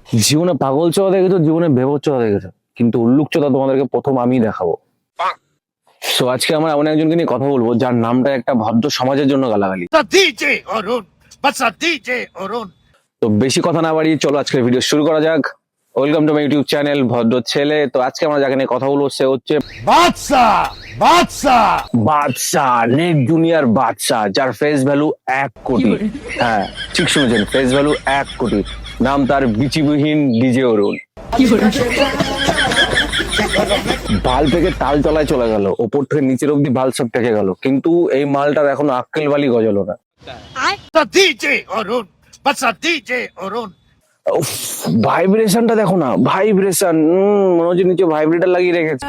জীবনে পাগল চোদা দেখেছো, জীবনে বেবচ্চোদা দেখেছো, কিন্তু উল্লুক চোদা তোমাদেরকে প্রথম আমি দেখাবো। তো আজকে আমরা এমন একজনকে নিয়ে কথা বলবো যার নামটা একটা ভদ্র সমাজের জন্য গালাগালি। তো বেশি কথা না বাড়িয়ে চলো আজকের ভিডিও শুরু করা যাক। Welcome to my YouTube channel ভদ্র ছেলে। তো আজকে আমরা যাকে নিয়ে কথা বলবো সে হচ্ছে বাদশাহ বাদশাহ বাদশাহ, নেট দুনিয়ার বাদশাহ, যার ফেস ভ্যালু 1 কোটি। হ্যাঁ, ঠিক শুনেছেন, ফেস ভ্যালু 1 কোটি। নাম তার বিচিবিহীন ডিজে অরুণ। বাল থেকে তাল তলায় চলে গেল, ওপর থেকে নিচের অব্দি বাল সব টেকে গেল, কিন্তু এই মালটার এখনো আক্কেল বালি গজলো না। ডিজে অরুণ বাদশাহ ডিজে অরুণ ভাইব্রেশনটা দেখো না, ভাইব্রেশন, মনে হচ্ছে নিচে ভাইব্রেটার লাগিয়ে রেখেছে।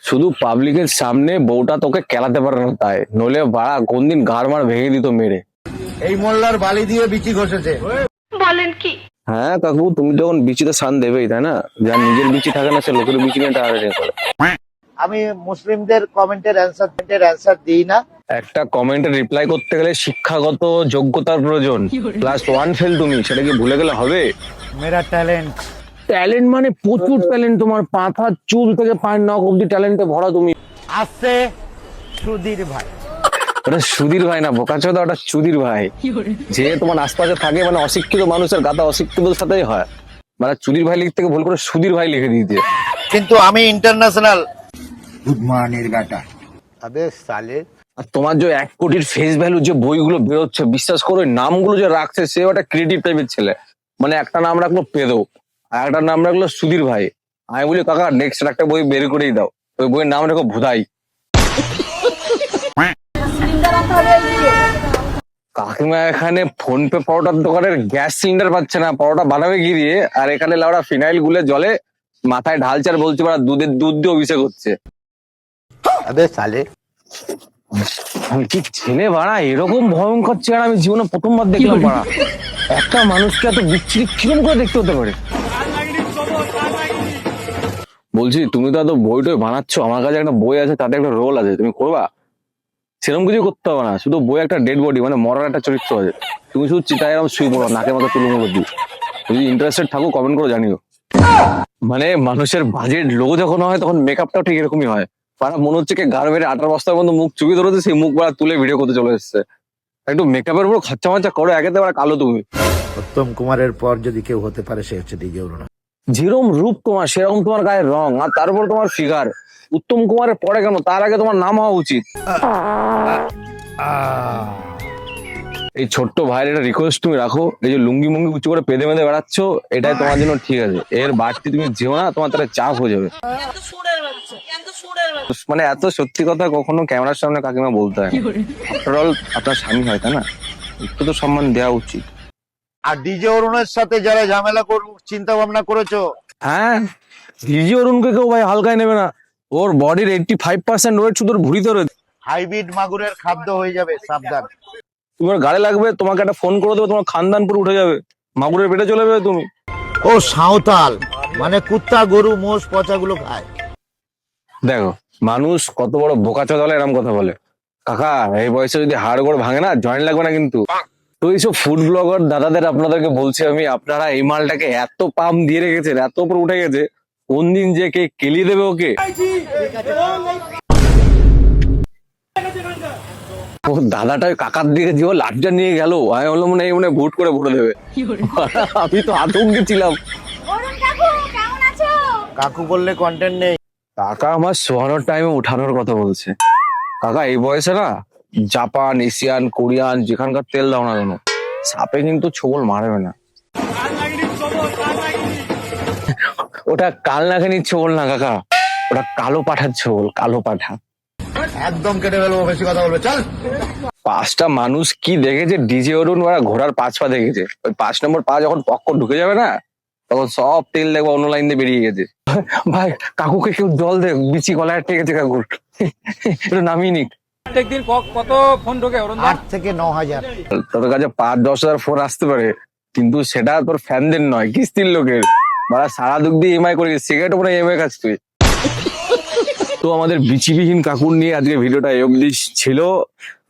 শুধু পাবলিকের সামনে বউটা তোকে কেলাতে পারে না তাই, নইলে বাড়া কোন দিন গাড় মার ভেঙে দিত মেরে। এই মোল্লার বালি দিয়ে বিচি ঘষেছে। বলেন কি? হ্যাঁ কাকু, তুমি যখন বিচিতে সান দেবেই তাই না, যার নিজের বিচি থাকে না সে লোকের বিচি নিয়ে টানাটানি করে। আমি মুসলিমদের কমেন্টের অ্যান্সার দিই না। একটা কমেন্টে রিপ্লাই করতে গেলে শিক্ষাগত যোগ্যতার প্রয়োজন, +1 ফেল। তুমি সেটা কি ভুলে গেলে হবে? মেরা ট্যালেন্ট ট্যালেন্ট মানে প্রচুর ট্যালেন্ট তোমার, পাথা চুল থেকে পায়ের নখ অব্দি ট্যালেন্টে ভরা তুমি। আসছে সুধীর ভাই। ওটা সুধীর ভাই না বোকাচোদা, ওটা সুধীর ভাই। যে তোমার আশপাশে থাকে মানে অশিক্ষিত মানুষের গাদা অশিক্ষিতদের সাথেই হয়, মানে সুধীর ভাই লিখতে ভুল করে সুধীর ভাই লিখে দিয়েছে। কিন্তু আমি ইন্টারন্যাশনাল। গুদমানের গাটা। আবে সালে, আর তোমার যে 1 কোটির ফেস ভ্যালু যে বইগুলো বেরোচ্ছে, বিশ্বাস করো ওই নামগুলো যে রাখছে সে একটা ক্রিয়েটিভ টাইপের ছেলে। মানে একটা নাম রাখলো পেদো, আর একটা নাম রাখলো সুধীর ভাই। আমি বলি কাকা নেক্সট একটা বই বের করেই দাও, ওই বইয়ের নাম রাখো ভুদাই। কাকিমা এখানে ফোন পে পরোটার দোকানের গ্যাস সিলিন্ডার পাচ্ছে না, পরোটা বানাবে কি দিয়ে? আর এখানে লাউড়া ফিনাইল গুলে জলে মাথায় ঢালছে আর বলছে ওরা দুধ দিয়ে অভিষেক হচ্ছে। আবে সালে, কি ছেলে বাড়া, এরকম ভয়ঙ্কর চেহারা আমি জীবনে প্রথমবার দেখলাম বাড়া। একটা মানুষকে এত বিচ্ছিরি কিরম করে দেখতে হতে পারে? বলছি তুমি তো এত বই টই বানাচ্ছ, আমার কাছে একটা বই আছে, তাতে একটা রোল আছে, তুমি করবা? সেরকম কিছু করতে হবে না, শুধু বই একটা ডেড বডি মানে মরার একটা চরিত্র আছে, তুমি শুধু চিতায় এরকম শুয়ে পড়ো নাকে মাথা তুলুমুলো দিয়ে। যদি ইন্টারেস্টেড থাকো কমেন্ট করে জানিও। মানে মানুষের বাজেট লো যখন হয় তখন মেকআপটাও ঠিক এরকমই হয়। পাড়া মনে হচ্ছে কি গাড় বেড়ে 18 বস্তার মধ্যে মুখ চুপি ধরেছে, সেই মুখ বাড়া তুলে ভিডিও করতে চলে এসছে। একটু মেকআপের উপর খরচা মরচা করো, একেতে বাড়া কালো তুমি। উত্তম কুমারের পর যদি কেউ হতে পারে সে হচ্ছে ডিজে অরুণ। যেরকম রূপ তোমার সেরকম তোমার গায়ের রং, আর তারপর তোমার ফিগার। উত্তম কুমারের পরে কেন, তার আগে তোমার নাম হওয়া উচিত। এই ছোট্ট ভাইয়ের একটা রিকোয়েস্ট তুমি রাখো, এই যে লুঙ্গি মুঙ্গি উঁচু করে পেদে মেদে বেড়াচ্ছ, এটাই তোমার জন্য ঠিক আছে। এর বাড়তি তুমি যেও না, তোমার তাহলে চাপ হয়ে যাবে। মানে এত সত্যি কথা কখনো ক্যামেরার সামনে কাকিমা বলতে হয় না। আফটার অল আপনার স্বামী হয় তাই না, একটু তো সম্মান দেওয়া উচিত। আর ডিজে অরুণের সাথে যারা ঝামেলা চিন্তা ভাবনা করেছো, হ্যাঁ, ডিজে অরুণকে কেউ ভাই হালকায় নেবে না। ওর বডির 85% ওয়েট শুধু ওর ভুঁড়িতে রয়েছে। হাইব্রিড মাগুরের খাদ্য হয়ে যাবে, সাবধান। তোমার গাড়ি লাগবে, তোমাকে একটা ফোন করে দেবে, তোমার খানদান পুরো উঠে যাবে, মাগুরের পেটে চলে যাবে তুমি। ও সাঁওতাল মানে কুত্তা গরু মোষ পচাগুলো খায়। দেখো মানুষ কত বড় বোকাচোদা হলে এরকম কথা বলে। কাকা এই বয়সে যদি হাড় গোড় ভাঙে না, জয়েন্ট লাগবে না কিন্তু। তো এইসব ফুড ব্লগার দাদাদের আপনাদেরকে বলছি আমি, আপনারা এই মালটাকে এত পাম দিয়ে রেখেছেন, এত উপর উঠে গেছে, কোন দিন যে কে কেলিয়ে দেবে ওকে। ও দাদাটা ওই কাকার দিকে যে লাঠিটা নিয়ে গেল, আমি বললাম মনে হয় ভোট করে ভরে দেবে। আমি তো আতঙ্কে ছিলাম। অরুণ কাকু কেমন আছো? কাকু বললে কন্টেন্ট নেই। কাকা আমার শোয়ানোর টাইমে উঠানোর কথা বলছে। কাকা এই বয়সে না জাপান, এশিয়ান, কোরিয়ান যেখানকার তেল দাও না কেন, সাপে কিন্তু ছোবল মারবে না। ওটা কাল নাগানির ছোবল না কাকা, ওটা কালো পাঠার ছোবল, কালো পাঠা। একদম কেটে ফেলবো, বেশি কথা বলবে চল। 5টা মানুষ কি দেখেছে ডিজে অরুণ, ওরা ঘোড়ার 5 পা দেখেছে। ওই 5 নম্বর পা যখন পক্ক ঢুকে যাবে না, তখন সব তেল দেখবো অন্য লাইন দিয়ে বেরিয়ে গেছে। ভাই কাকুকে কেউ জল দে, বিচি গলায় ঠেকেছে কাকুর, একটু নামিয়ে নিক। প্রত্যেকদিন কত ফোন ঢোকে অরুণ দা? 8 থেকে 9,000। তোর কাছে 5-10 হাজার ফোন আসতে পারে, কিন্তু সেটা তোর ফ্যানদের নয়, কিস্তির লোকের। মানে সারা দুঃখ দিয়ে ইএমআই করে, সিগারেট মনে ইএমআই খাচ্ছ তুই। তো আমাদের বিচিবিহীন কাকুর নিয়ে আজকে ভিডিওটা এই অবধি ছিল।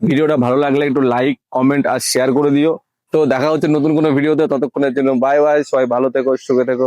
ভিডিওটা ভালো লাগলে একটু লাইক, কমেন্ট আর শেয়ার করে দিও। তো দেখা হচ্ছে নতুন কোনো ভিডিওতে, ততক্ষণের জন্য বাই বাই, সবাই ভালো থেকো, সুখে থেকো।